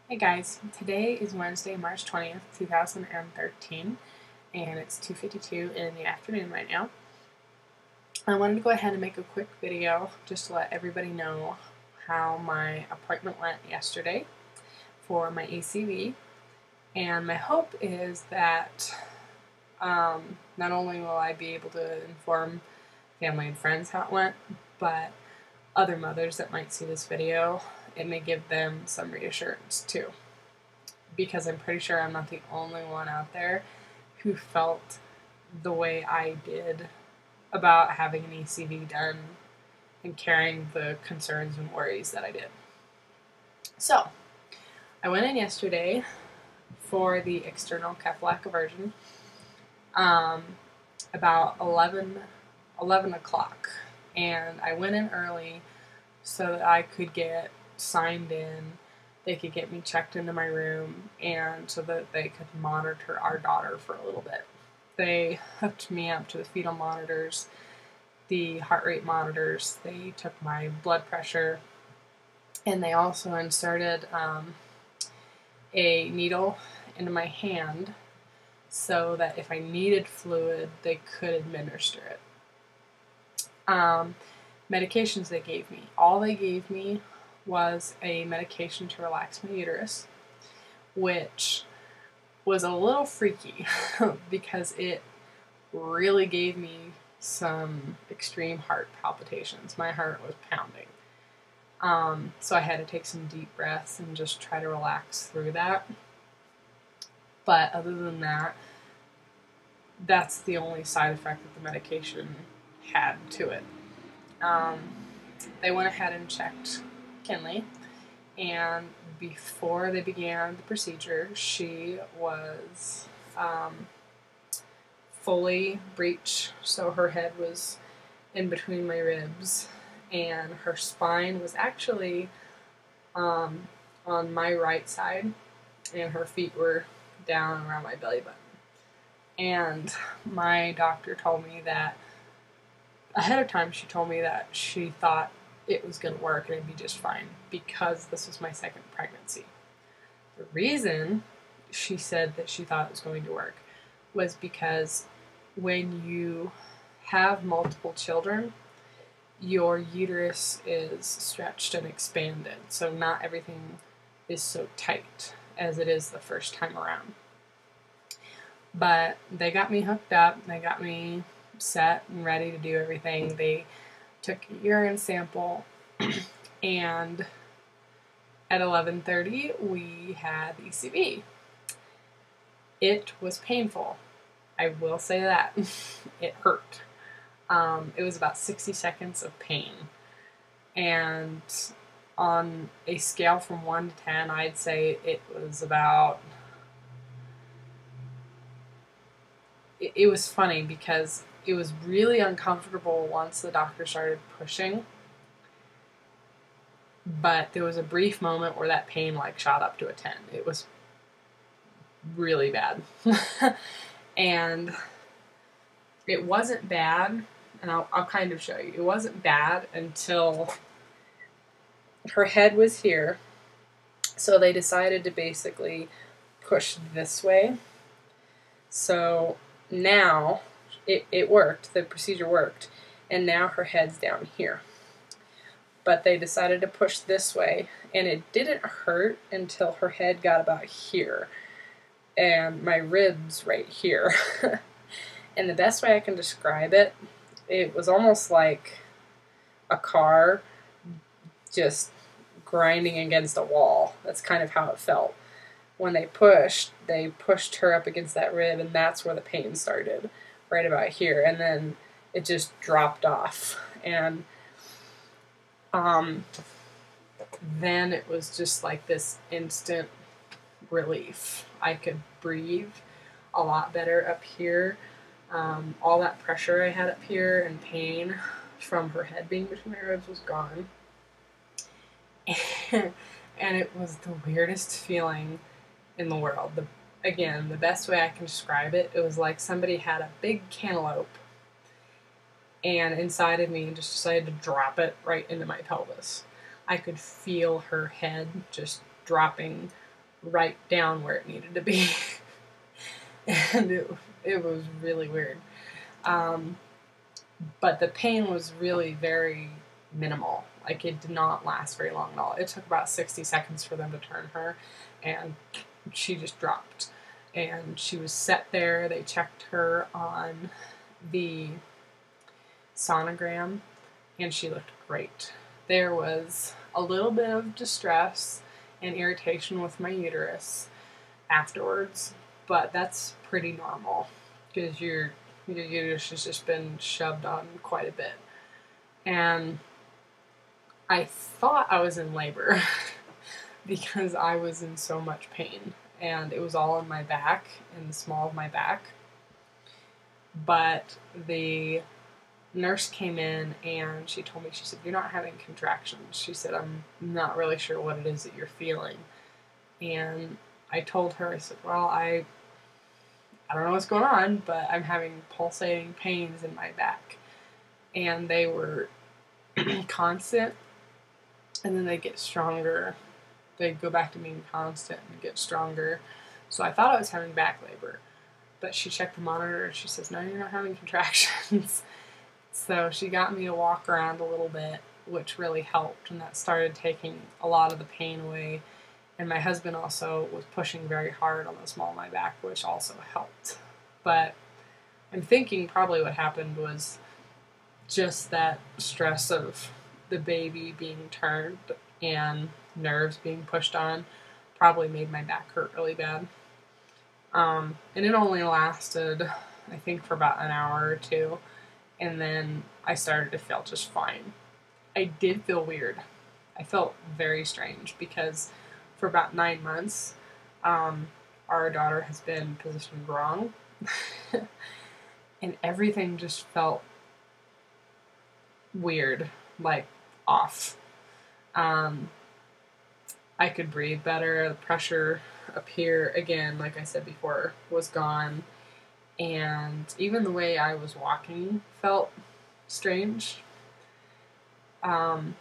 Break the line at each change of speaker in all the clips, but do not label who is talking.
Hey guys, today is Wednesday, March 20th, 2013, and it's 2:52 in the afternoon right now. I wanted to go ahead and make a quick video just to let everybody know how my appointment went yesterday for my ECV, and my hope is that not only will I be able to inform family and friends how it went, but other mothers that might see this video, it may give them some reassurance too. Because I'm pretty sure I'm not the only one out there who felt the way I did about having an ECV done and carrying the concerns and worries that I did. So, I went in yesterday for the external cephalic aversion about 11 o'clock, and I went in early so that I could get signed in. They could get me checked into my room, and so that they could monitor our daughter for a little bit. They hooked me up to the fetal monitors, the heart rate monitors. They took my blood pressure, and they also inserted a needle into my hand so that if I needed fluid, they could administer it. Medications they gave me. All they gave me was a medication to relax my uterus, which was a little freaky because it really gave me some extreme heart palpitations. My heart was pounding. So I had to take some deep breaths and just try to relax through that. But other than that, that's the only side effect that the medication had to it. They went ahead and checked Kinley, and before they began the procedure, she was fully breech, so her head was in between my ribs, and her spine was actually on my right side, and her feet were down around my belly button. And my doctor told me that ahead of time, she told me that she thought it was going to work and it'd be just fine because this was my second pregnancy. The reason she said that she thought it was going to work was because when you have multiple children, your uterus is stretched and expanded, so not everything is so tight as it is the first time around. But they got me hooked up, they got me set and ready to do everything. They took a urine sample, and at 11:30 we had ECV. It was painful. I will say that. It hurt. It was about 60 seconds of pain. And on a scale from 1 to 10, I'd say it was about... It was funny because it was really uncomfortable once the doctor started pushing, but there was a brief moment where that pain shot up to a 10. It was really bad. And it wasn't bad, and I'll kind of show you. It wasn't bad until her head was here, so they decided to basically push this way. So now it worked, the procedure worked, and now her head's down here. But they decided to push this way, and it didn't hurt until her head got about here, and my ribs right here. And the best way I can describe it, it was almost like a car just grinding against a wall. That's kind of how it felt. When they pushed her up against that rib, and that's where the pain started, right about here, and then it just dropped off. And then it was just like this instant relief. I could breathe a lot better up here. All that pressure I had up here and pain from her head being between my ribs was gone. And it was the weirdest feeling in the world. Again, the best way I can describe it, it was like somebody had a big cantaloupe and inside of me just decided to drop it right into my pelvis. I could feel her head just dropping right down where it needed to be. And it was really weird. But the pain was really very minimal. Like, it did not last very long at all. It took about 60 seconds for them to turn her, and she just dropped. And she was set there. They checked her on the sonogram, and she looked great. There was a little bit of distress and irritation with my uterus afterwards, but that's pretty normal because your uterus has just been shoved on quite a bit. And I thought I was in labor because I was in so much pain, and it was all in my back, in the small of my back. But the nurse came in and she told me, she said, "You're not having contractions." She said, "I'm not really sure what it is that you're feeling." And I told her, I said, "Well, I don't know what's going on, but I'm having pulsating pains in my back." And they were constant, and then they get stronger. They go back to being constant and get stronger. So I thought I was having back labor. But she checked the monitor and she says, "No, you're not having contractions." So she got me to walk around a little bit, which really helped, and that started taking a lot of the pain away. And my husband also was pushing very hard on the small of my back, which also helped. But I'm thinking probably what happened was just that stress of the baby being turned and nerves being pushed on probably made my back hurt really bad. And it only lasted, I think, for about an hour or two, and then I started to feel just fine. I did feel weird. I felt very strange because for about 9 months, our daughter has been positioned wrong, and everything just felt weird, like off. I could breathe better. The pressure up here, again, like I said before, was gone. And even the way I was walking felt strange. But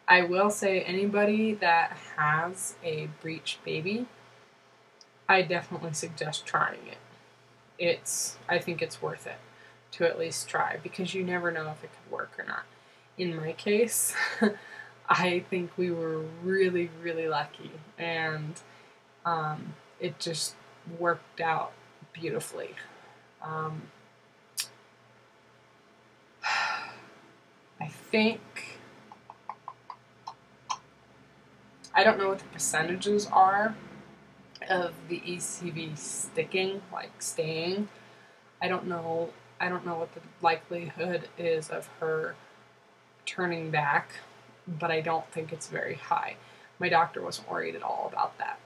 I will say, anybody that has a breech baby, I definitely suggest trying it. I think it's worth it to at least try, because you never know if it could work or not. In my case, I think we were really, really lucky, and it just worked out beautifully. I think, I don't know what the percentages are of the ECV sticking, like staying. I don't know what the likelihood is of her turning back, but I don't think it's very high. My doctor wasn't worried at all about that.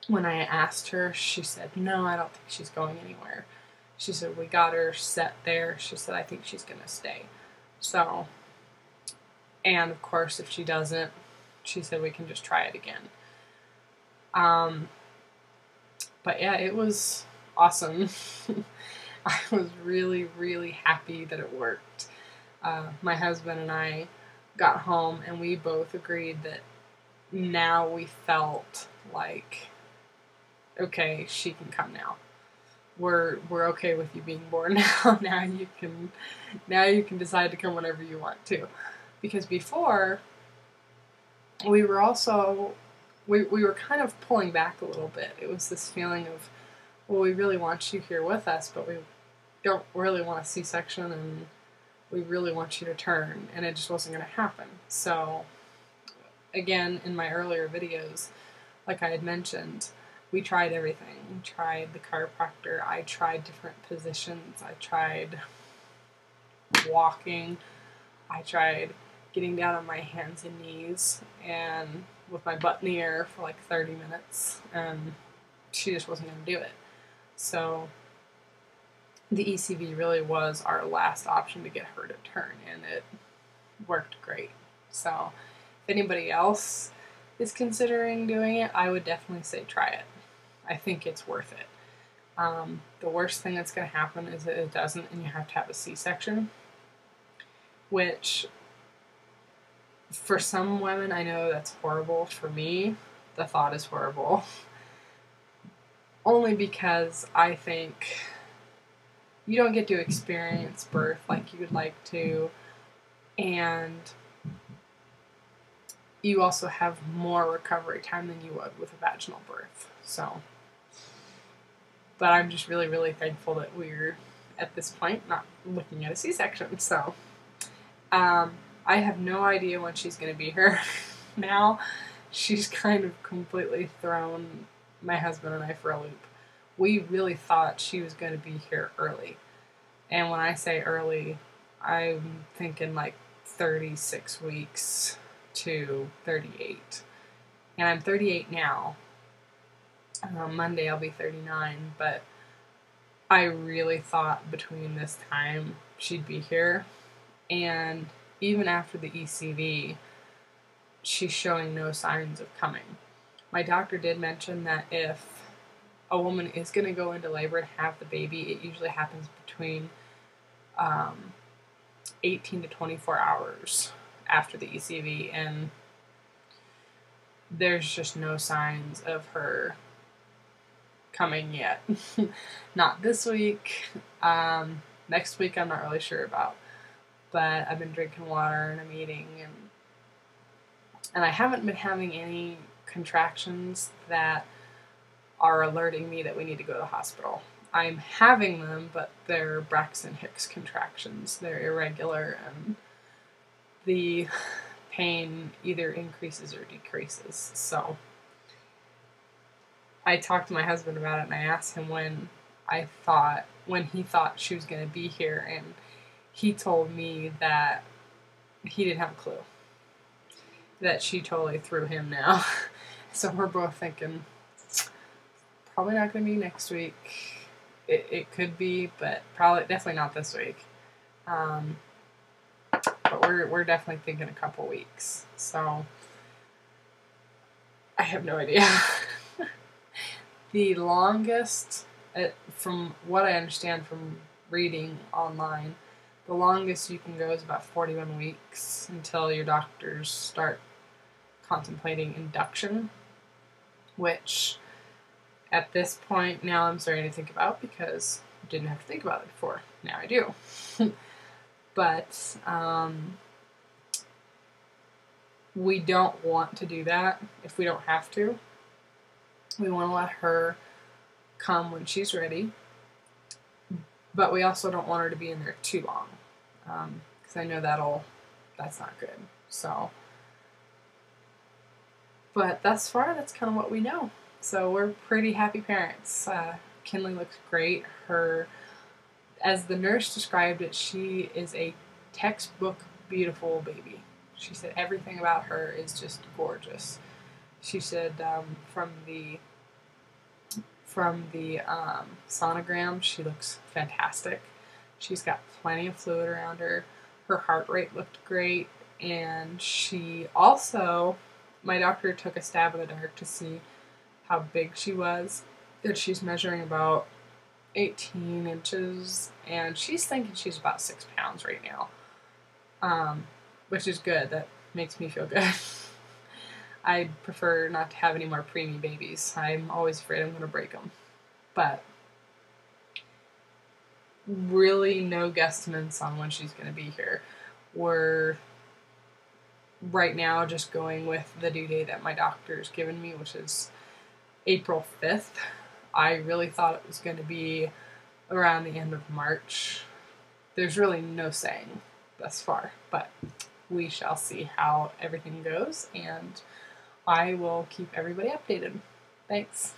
When I asked her, she said, "No, I don't think she's going anywhere." She said, "We got her set there." She said, "I think she's going to stay." So, and of course, if she doesn't, she said we can just try it again. But yeah, it was awesome. I was really, really happy that it worked. My husband and I got home and we both agreed that now we felt like, okay, she can come now. We're okay with you being born now. Now you can decide to come whenever you want to. Because before, we were also, we were kind of pulling back a little bit. It was this feeling of, well, we really want you here with us, but we don't really want a C-section, and we really want you to turn, and it just wasn't going to happen. So, again, in my earlier videos, like I had mentioned, we tried everything. We tried the chiropractor. I tried different positions. I tried walking. I tried getting down on my hands and knees and with my butt in the air for like 30 minutes, and she just wasn't going to do it. So the ECV really was our last option to get her to turn, and it worked great. So if anybody else is considering doing it, I would definitely say try it. I think it's worth it. The worst thing that's going to happen is that it doesn't, and you have to have a C-section, which For some women, I know that's horrible. For me, the thought is horrible. Only because I think you don't get to experience birth like you would like to, and you also have more recovery time than you would with a vaginal birth. So, but I'm just really, really thankful that we're at this point not looking at a C-section. So, I have no idea when she's going to be here. Now, she's kind of completely thrown my husband and I for a loop. We really thought she was going to be here early. And when I say early, I'm thinking like 36 weeks to 38. And I'm 38 now. Monday I'll be 39, but I really thought between this time she'd be here. And even after the ECV, she's showing no signs of coming. My doctor did mention that if a woman is going to go into labor and have the baby, it usually happens between 18 to 24 hours after the ECV, and there's just no signs of her coming yet. Not this week. Next week I'm not really sure about, but I've been drinking water and I'm eating, and I haven't been having any contractions that are alerting me that we need to go to the hospital. I'm having them, but they're Braxton Hicks contractions. They're irregular, and the pain either increases or decreases. So I talked to my husband about it, and I asked him when he thought she was going to be here, and he told me that he didn't have a clue. That she totally threw him now. So we're both thinking, probably not going to be next week. It could be, but definitely not this week. But we're definitely thinking a couple weeks. So I have no idea. The longest, from what I understand from reading online, the longest you can go is about 41 weeks until your doctors start contemplating induction, which at this point now I'm starting to think about because I didn't have to think about it before. Now I do. But we don't want to do that if we don't have to. We want to let her come when she's ready, but we also don't want her to be in there too long, because I know that's not good. So, but thus far, that's kind of what we know. So we're pretty happy parents. Kinley looks great. As the nurse described it, she is a textbook beautiful baby. She said everything about her is just gorgeous. She said from the sonogram, she looks fantastic. She's got plenty of fluid around her. Her heart rate looked great, and she also, my doctor took a stab in the dark to see how big she was. And she's measuring about 18 inches, and she's thinking she's about 6 pounds right now, which is good. That makes me feel good. I'd prefer not to have any more preemie babies. I'm always afraid I'm going to break them. But really no guesstimates on when she's going to be here. We're right now just going with the due date that my doctor's given me, which is April 5th. I really thought it was going to be around the end of March. There's really no saying thus far, but we shall see how everything goes, and I will keep everybody updated. Thanks.